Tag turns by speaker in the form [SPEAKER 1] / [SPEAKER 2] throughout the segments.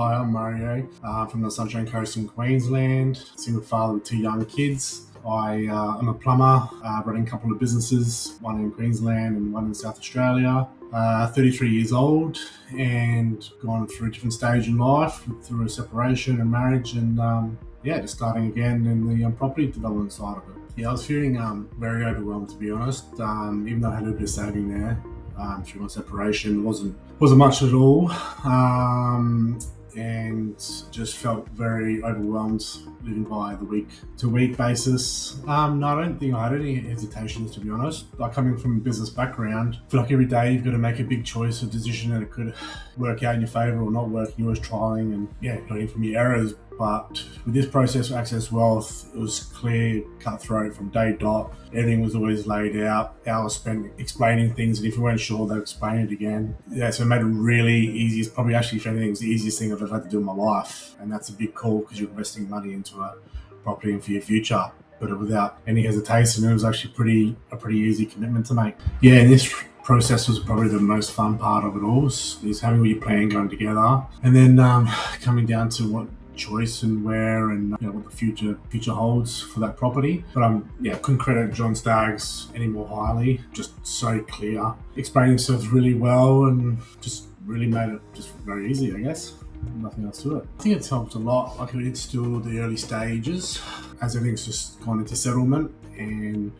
[SPEAKER 1] Hi, I'm Mario from the Sunshine Coast in Queensland, single father with two young kids. I am a plumber, running a couple of businesses, one in Queensland and one in South Australia. 33 years old and gone through a different stage in life, through a separation and marriage, and just starting again in the property development side of it. Yeah, I was feeling very overwhelmed, to be honest. Even though I had a bit of saving there through my separation, wasn't much at all. And just felt very overwhelmed living by the week to week basis. No, I don't think I had any hesitations, to be honest. Like, coming from a business background, I feel like every day you've got to make a big choice or decision, and it could work out in your favour or not work. You're always trying and learning from your errors. But with this process for Access Wealth, it was clear, cutthroat from day dot. Everything was always laid out. Hours spent explaining things, and if you weren't sure, they'd explain it again. Yeah, so it made it really easy. It's probably, actually, if anything, it was the easiest thing I've ever had to do in my life. And that's a big call, because you're investing money into a property and for your future. But without any hesitation, it was actually a pretty easy commitment to make. Yeah, and this process was probably the most fun part of it all, is having all your plan going together, and then coming down to what choice and where, and what the future holds for that property. But couldn't credit John Staggs any more highly. Just so clear, explaining himself really well, and just really made it just very easy, I guess. Nothing else to it. I think it's helped a lot. Like, it's still the early stages, as everything's just gone into settlement and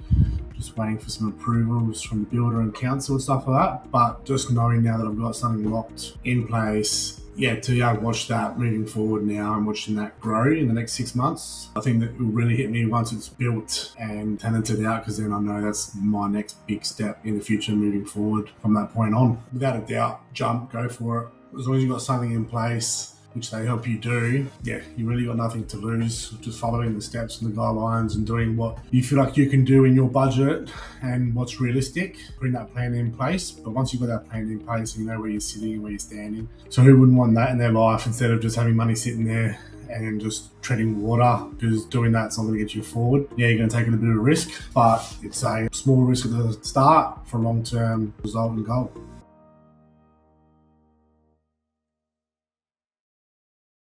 [SPEAKER 1] just waiting for some approvals from the builder and council and stuff like that. But just knowing now that I've got something locked in place, to watch that moving forward now and watching that grow in the next 6 months, I think that will really hit me once it's built and tenanted out, because then I know that's my next big step in the future moving forward from that point on. Without a doubt, go for it. As long as you've got something in place, which they help you do, you really got nothing to lose. Just following the steps and the guidelines and doing what you feel like you can do in your budget and what's realistic, putting that plan in place. But once you've got that plan in place, you know where you're sitting and where you're standing. So who wouldn't want that in their life, instead of just having money sitting there and just treading water? Because doing that's not going to get you forward. You're going to take a bit of a risk, but it's a small risk at the start for a long-term result and goal.